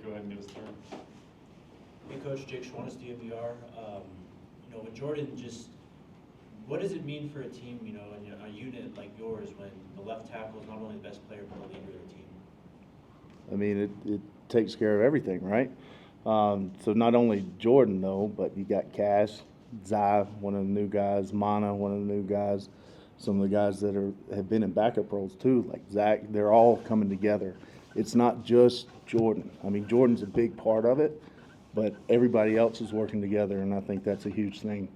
Jake, go ahead and get us started. Hey, Coach, Jake Schwannis, DMVR. When Jordan what does it mean for a team, and a unit like yours when the left tackle is not only the best player but the leader of the team? I mean, it takes care of everything, right? So not only Jordan, though, but you got Cash, Zai, one of the new guys, Mana, one of the new guys, some of the guys that have been in backup roles too, like Zach. They're all coming together. It's not just Jordan. I mean, Jordan's a big part of it, but everybody else is working together, and I think that's a huge thing.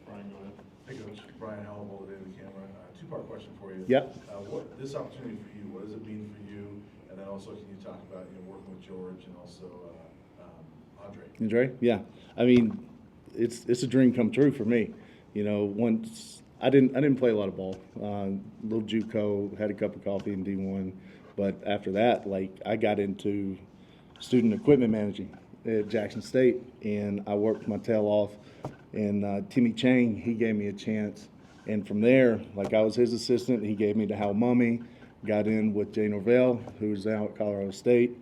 Brian, go ahead. Hey, Coach. Brian Howell, over there in the camera. Two-part question for you. Yep. What this opportunity for you, what does it mean for you? And then also, can you talk about working with George and also Andre? Andre? Yeah. I mean, it's a dream come true for me. Once I didn't play a lot of ball. Little JUCO, had a cup of coffee in D1, but after that, I got into student equipment managing at Jackson State, and I worked my tail off. And Timmy Chang, he gave me a chance, and from there, I was his assistant. He gave me to Hal Mummy, got in with Jay Norvell, who's now at Colorado State,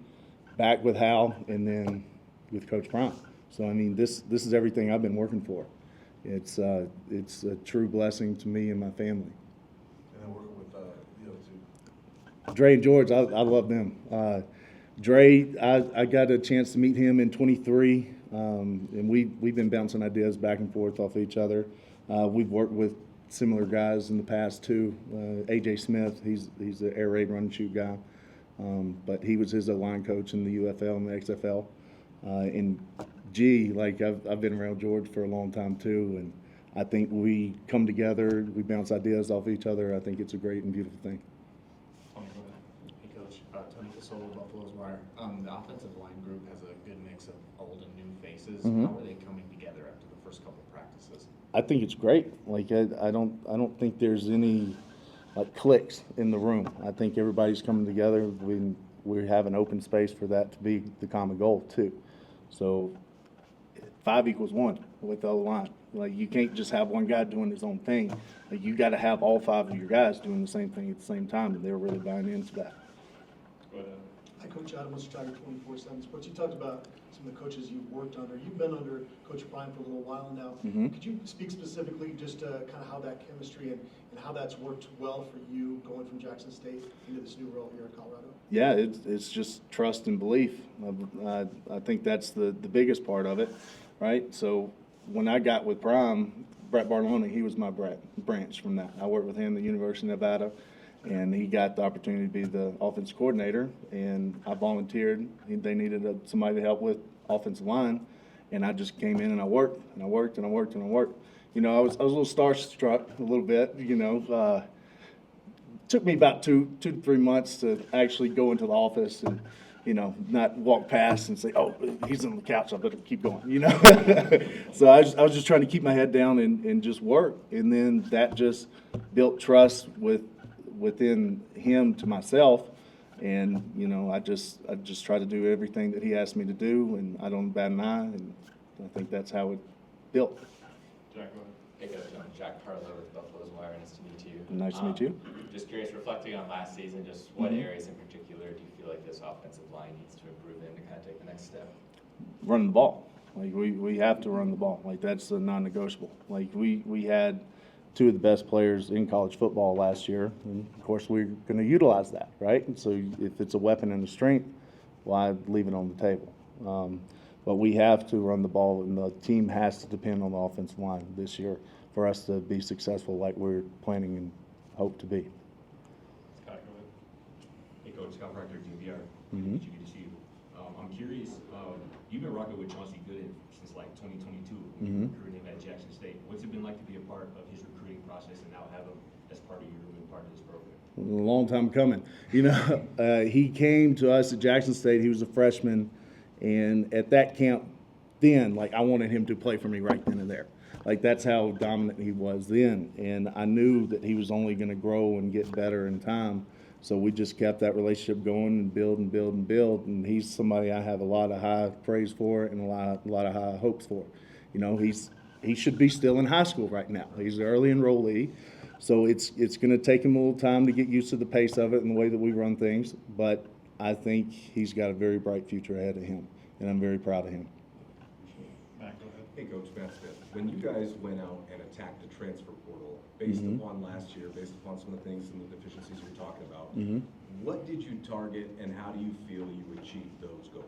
back with Hal, and then with Coach Prime. So I mean, this is everything I've been working for. It's a true blessing to me and my family. And then working with the other two. Dre and George, I love them. Dre, I got a chance to meet him in 23, and we've been bouncing ideas back and forth off each other. We've worked with similar guys in the past too. AJ Smith, he's the air raid run and shoot guy, but he was his line coach in the UFL and the XFL. And G, I've been around George for a long time too, and I think we come together, we bounce ideas off each other. I think it's a great and beautiful thing. Tony, go ahead. Hey, Coach. Tony Casolo, Buffalo's Wire. The offensive line group has a good mix of old and new faces. Mhm. How are they coming together after the first couple practices? I think it's great. I don't think there's any cliques in the room. I think everybody's coming together. We have an open space for that to be the common goal too. So 5 equals 1 with the other line. You can't just have one guy doing his own thing. You got to have all 5 of your guys doing the same thing at the same time, and they're really buying into that. Go ahead. Hi, Coach Adam, Mr. Tiger 24/7 Sports. You talked about some of the coaches you've worked under. You've been under Coach Prime for a little while now. Mm-hmm. Could you speak specifically just kind of how that chemistry and how that's worked well for you going from Jackson State into this new role here in Colorado? Yeah, it's just trust and belief. I think that's the biggest part of it, right? So when I got with Prime, Brett Barloni, he was my branch from that. I worked with him at the University of Nevada, and he got the opportunity to be the offensive coordinator, and I volunteered. They needed somebody to help with offensive line, and I just came in and I worked, and I worked, and I worked, and I worked. I was a little starstruck a little bit, took me about 2 to 3 months to actually go into the office and, not walk past and say, oh, he's on the couch, I better keep going, So I was just trying to keep my head down and just work. And then that just built trust within him to myself. And, I just try to do everything that he asked me to do, and I don't bat an eye, and I think that's how it built. Jack, go ahead. Hey, Coach. I'm Jack Harlow with Buffalo's Wire. Nice to meet you. Nice to meet you. Just curious, reflecting on last season, just what Mhm. areas in particular do you feel like this offensive line needs to improve in to kind of take the next step? Running the ball. We have to run the ball. That's a non-negotiable. We had 2 of the best players in college football last year, and of course we're going to utilize that, right? And so if it's a weapon and a strength, why leave it on the table? But we have to run the ball, and the team has to depend on the offensive line this year for us to be successful like we're planning and hope to be. Scott, go ahead. Hey, Coach, Scott Proctor, DVR. Mhm. Good to see you. I'm curious, you've been rocking with Chauncey Gooden since 2022, Mhm. recruiting him at Jackson State. What's it been like to be a part of his recruiting process and now have him as part of your room and part of this program? A long time coming. He came to us at Jackson State. He was a freshman, and at that camp, then I wanted him to play for me right then and there. That's how dominant he was then, and I knew that he was only going to grow and get better in time. So we just kept that relationship going and build and build and build. And he's somebody I have a lot of high praise for and a lot of high hopes for. He should be still in high school right now. He's an early enrollee. So it's going to take him a little time to get used to the pace of it and the way that we run things. But I think he's got a very bright future ahead of him, and I'm very proud of him. Matt, go ahead. Hey, Coach Matt Smith, when you guys went out and attacked the transfer portal, based upon last year, based upon some of the things and the deficiencies you were talking about, what did you target and how do you feel you achieved those goals?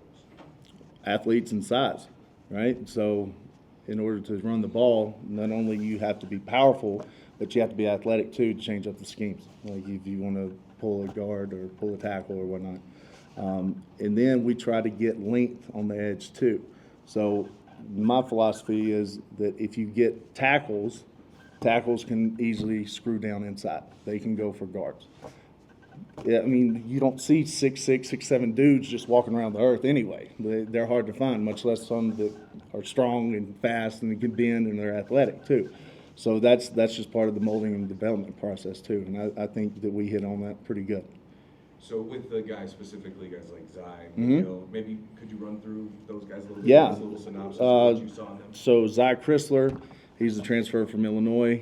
Athletes and size, right? So in order to run the ball, not only you have to be powerful, but you have to be athletic too to change up the schemes. Like if you want to pull a guard or pull a tackle or whatnot. And then we try to get length on the edge too. So my philosophy is that if you get tackles can easily screw down inside. They can go for guards. Yeah, I mean, you don't see 6'6", 6'7" dudes just walking around the earth anyway. They're hard to find, much less some that are strong and fast and can bend and they're athletic too. So that's just part of the molding and development process too. And I think that we hit on that pretty good. So with the guys specifically, guys like Zai, maybe could you run through those guys a little bit? Yeah. Just a little synopsis of what you saw in them? So Zai Chrysler, he's a transfer from Illinois.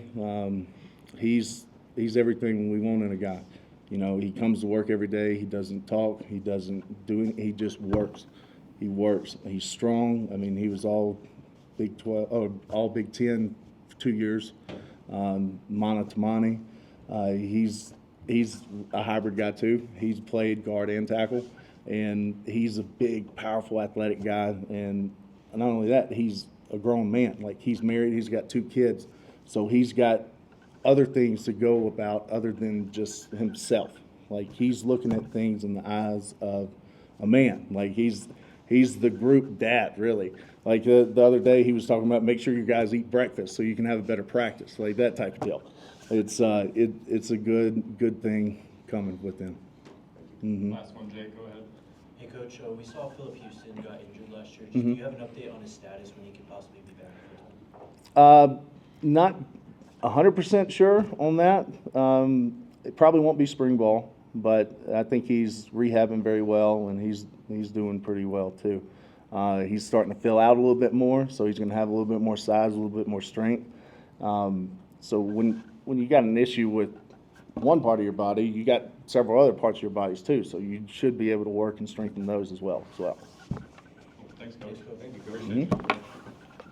He's everything we want in a guy. You know, he comes to work every day. He doesn't talk. He doesn't do it. He just works. He works. He's strong. I mean, he was all Big 12, all Big 10 for 2 years. Mana Tamani. He's a hybrid guy too. He's played guard and tackle, and he's a big, powerful, athletic guy. And not only that, he's a grown man. Like he's married. He's got 2 kids, so he's got other things to go about other than just himself. Like he's looking at things in the eyes of a man. Like he's the group dad, really. Like the other day he was talking about make sure you guys eat breakfast so you can have a better practice, like that type of deal. It's a good thing coming with them. Last one, Jake, go ahead. Hey, Coach, we saw Philip Houston got injured last year. Do you have an update on his status when he could possibly be back? Not 100% sure on that. It probably won't be spring ball, but I think he's rehabbing very well, and he's doing pretty well too. He's starting to fill out a little bit more, so he's going to have a little bit more size, a little bit more strength. So when you got an issue with one part of your body, you got several other parts of your bodies too, so you should be able to work and strengthen those as well. Thanks, Coach. Thanks, Coach. Thank you, Coach. Appreciate you.